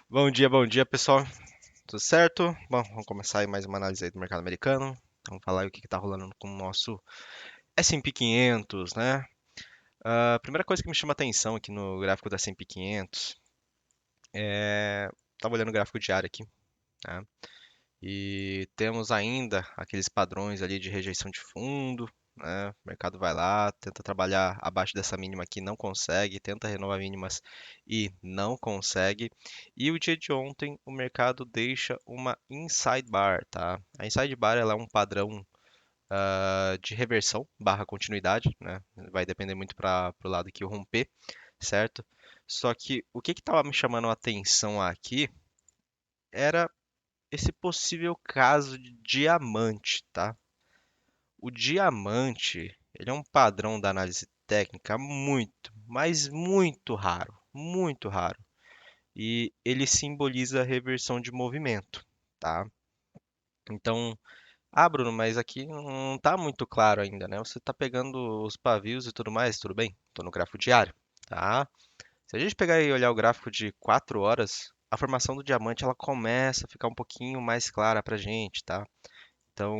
Bom dia, pessoal. Tudo certo? Bom, vamos começar aí mais uma análise aí do mercado americano. Vamos falar aí o que está rolando com o nosso S&P 500, né? A primeira coisa que me chama atenção aqui no gráfico do S&P 500 é... Estava olhando o gráfico diário aqui, né? E temos ainda aqueles padrões ali de rejeição de fundo, né? O mercado vai lá, tenta trabalhar abaixo dessa mínima aqui, não consegue, tenta renovar mínimas e não consegue. E o dia de ontem o mercado deixa uma inside bar, tá? A inside bar ela é um padrão de reversão barra continuidade, né? Vai depender muito para o lado que eu romper, certo? Só que o que estava me chamando a atenção aqui era esse possível caso de diamante, tá? O diamante, ele é um padrão da análise técnica muito, mas muito raro, muito raro. E ele simboliza a reversão de movimento, tá? Então, Bruno, mas aqui não tá muito claro ainda, né? Você tá pegando os pavios e tudo mais, tudo bem? Tô no gráfico diário, tá? Se a gente pegar e olhar o gráfico de 4 horas, a formação do diamante ela começa a ficar um pouquinho mais clara pra gente, tá? Então,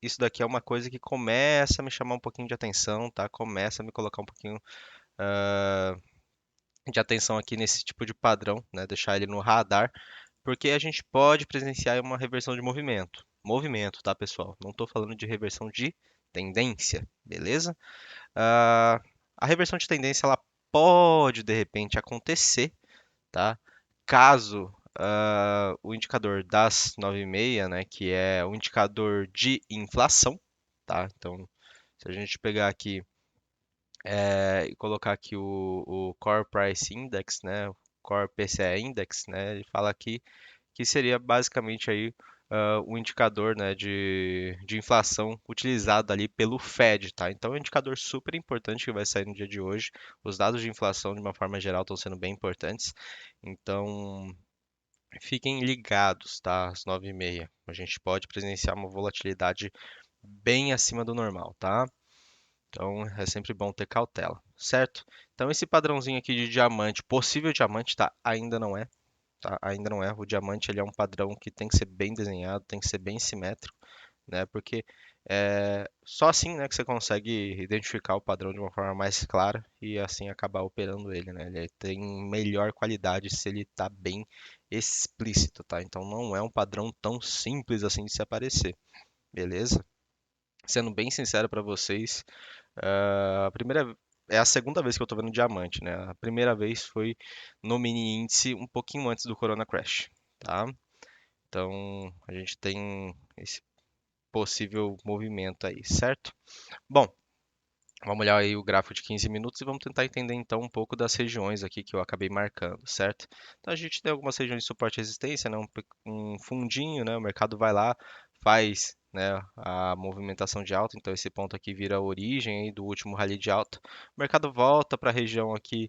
isso daqui é uma coisa que começa a me chamar um pouquinho de atenção, tá? Começa a me colocar um pouquinho de atenção aqui nesse tipo de padrão, né? Deixar ele no radar, porque a gente pode presenciar uma reversão de movimento. Movimento, tá, pessoal? Não estou falando de reversão de tendência, beleza? Ah, a reversão de tendência ela pode de repente acontecer, tá? Caso o indicador das 9,6, né, que é o indicador de inflação, tá? Então, se a gente pegar aqui e colocar aqui o Core Price Index, né, o Core PCE Index, né, ele fala aqui que seria basicamente aí o indicador, né, de inflação utilizado ali pelo Fed, tá? Então é um indicador super importante que vai sair no dia de hoje. Os dados de inflação, de uma forma geral, estão sendo bem importantes. Então, fiquem ligados, tá? Às 9h30. A gente pode presenciar uma volatilidade bem acima do normal, tá? Então é sempre bom ter cautela, certo? Então esse padrãozinho aqui de diamante, possível diamante, tá? Ainda não é, tá? Ainda não é. O diamante ele é um padrão que tem que ser bem desenhado, tem que ser bem simétrico, né? Porque é só assim, né, que você consegue identificar o padrão de uma forma mais clara e assim acabar operando ele, né? Ele tem melhor qualidade se ele está bem explícito, tá? Então não é um padrão tão simples assim de se aparecer, beleza? Sendo bem sincero para vocês, a primeira é a segunda vez que eu tô vendo diamante, né? A primeira vez foi no mini índice um pouquinho antes do Corona Crash, tá? Então a gente tem esse possível movimento aí, certo? Bom, vamos olhar aí o gráfico de 15 minutos e vamos tentar entender então um pouco das regiões aqui que eu acabei marcando, certo? Então a gente tem algumas regiões de suporte e resistência, né? Um fundinho, né? O mercado vai lá, faz, né, a movimentação de alta, então esse ponto aqui vira a origem aí do último rally de alta. O mercado volta para a região aqui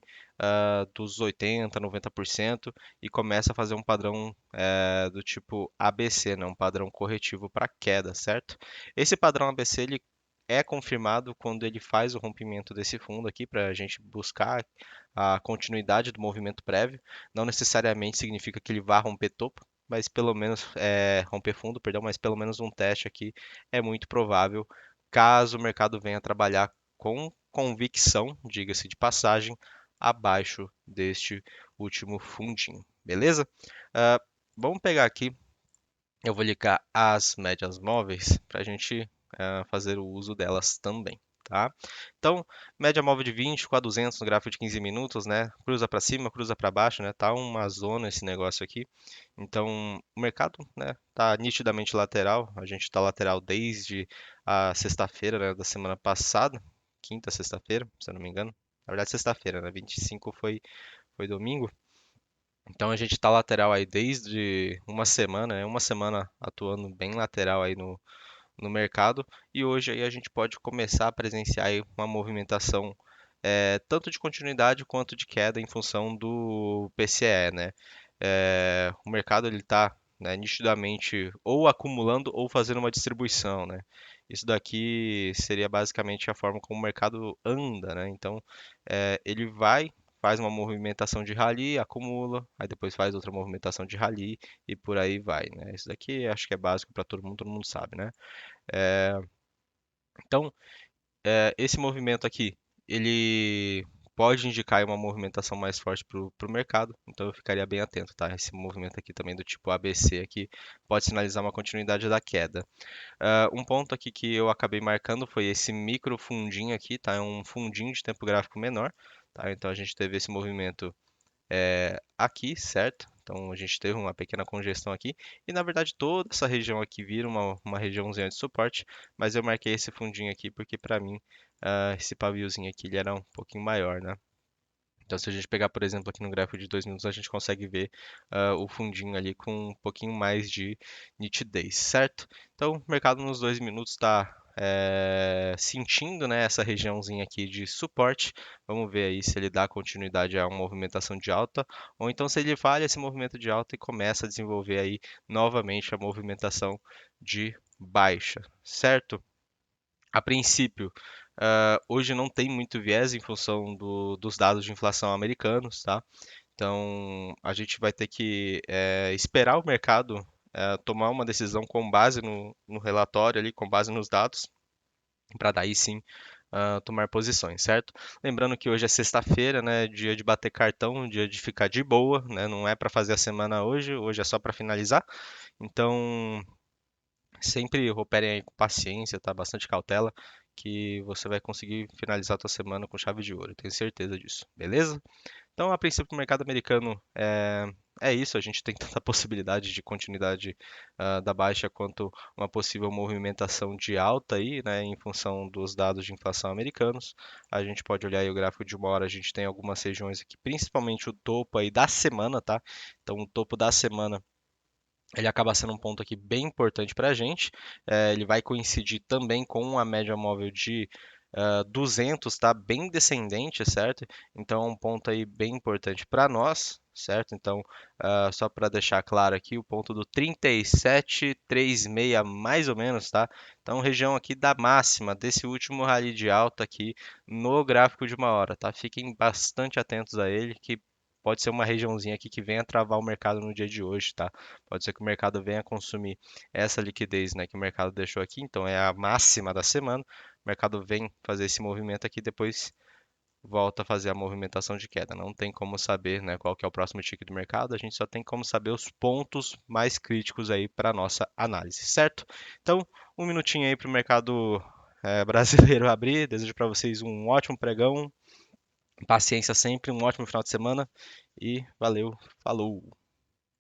dos 80, 90% e começa a fazer um padrão do tipo ABC, né? Um padrão corretivo para queda, certo? Esse padrão ABC ele é confirmado quando ele faz o rompimento desse fundo aqui para a gente buscar a continuidade do movimento prévio. Não necessariamente significa que ele vá romper topo, mas pelo menos romper fundo, perdão, mas pelo menos um teste aqui é muito provável, caso o mercado venha trabalhar com convicção, diga-se de passagem, abaixo deste último fundinho, beleza? Ah, vamos pegar aqui, eu vou ligar as médias móveis para a gente fazer o uso delas também, tá? Então, média móvel de 20 com a 200 no gráfico de 15 minutos, né? Cruza para cima, cruza para baixo, né? Tá uma zona esse negócio aqui. Então, o mercado, né, tá nitidamente lateral. A gente tá lateral desde a sexta-feira, né, da semana passada, quinta, sexta-feira, se eu não me engano. Na verdade, sexta-feira, né? 25 foi domingo. Então a gente está lateral aí desde uma semana, né? Uma semana atuando bem lateral aí no mercado e hoje aí a gente pode começar a presenciar aí uma movimentação tanto de continuidade quanto de queda em função do PCE, né? O mercado ele está, né, nitidamente ou acumulando ou fazendo uma distribuição, né? Isso daqui seria basicamente a forma como o mercado anda, né? Então ele vai faz uma movimentação de rally, acumula, aí depois faz outra movimentação de rally e por aí vai, né? Isso daqui acho que é básico para todo mundo sabe, né? Então, esse movimento aqui, ele pode indicar aí uma movimentação mais forte para o mercado, então eu ficaria bem atento, tá? Esse movimento aqui também do tipo ABC aqui pode sinalizar uma continuidade da queda. Um ponto aqui que eu acabei marcando foi esse micro fundinho aqui, tá? É um fundinho de tempo gráfico menor, tá? Então a gente teve esse movimento aqui, certo? Então a gente teve uma pequena congestão aqui e na verdade toda essa região aqui vira uma regiãozinha de suporte, mas eu marquei esse fundinho aqui porque para mim esse paviozinho aqui ele era um pouquinho maior, né? Então, se a gente pegar, por exemplo, aqui no gráfico de 2 minutos, a gente consegue ver o fundinho ali com um pouquinho mais de nitidez, certo? Então, o mercado nos 2 minutos está sentindo, né, essa regiãozinha aqui de suporte. Vamos ver aí se ele dá continuidade a uma movimentação de alta, ou então se ele falha esse movimento de alta e começa a desenvolver aí novamente a movimentação de baixa, certo? A princípio, hoje não tem muito viés em função dos dados de inflação americanos, tá? Então, a gente vai ter que esperar o mercado tomar uma decisão com base no relatório ali, com base nos dados, para daí sim tomar posições, certo? Lembrando que hoje é sexta-feira, né? Dia de bater cartão, dia de ficar de boa, né? Não é para fazer a semana hoje, hoje é só para finalizar. Então, sempre operem aí com paciência, tá? Bastante cautela, que você vai conseguir finalizar a tua semana com chave de ouro. Eu tenho certeza disso, beleza? Então, a princípio, o mercado americano é isso. A gente tem tanta possibilidade de continuidade da baixa quanto uma possível movimentação de alta aí, né, em função dos dados de inflação americanos. A gente pode olhar aí o gráfico de 1 hora. A gente tem algumas regiões aqui, principalmente o topo aí da semana, tá? Então, o topo da semana ele acaba sendo um ponto aqui bem importante para a gente. Ele vai coincidir também com a média móvel de 200, tá? Bem descendente, certo? Então é um ponto aí bem importante para nós, certo? Então, só para deixar claro aqui, o ponto do 37,36 mais ou menos, tá? Então, região aqui da máxima desse último rally de alta aqui no gráfico de 1 hora, tá? Fiquem bastante atentos a ele, que pode ser uma regiãozinha aqui que venha travar o mercado no dia de hoje, tá? Pode ser que o mercado venha consumir essa liquidez, né, que o mercado deixou aqui, então é a máxima da semana. O mercado vem fazer esse movimento aqui, depois volta a fazer a movimentação de queda. Não tem como saber, né, qual que é o próximo ticket do mercado, a gente só tem como saber os pontos mais críticos aí para nossa análise, certo? Então, um minutinho aí para o mercado brasileiro abrir. Desejo para vocês um ótimo pregão, paciência sempre, um ótimo final de semana e valeu, falou!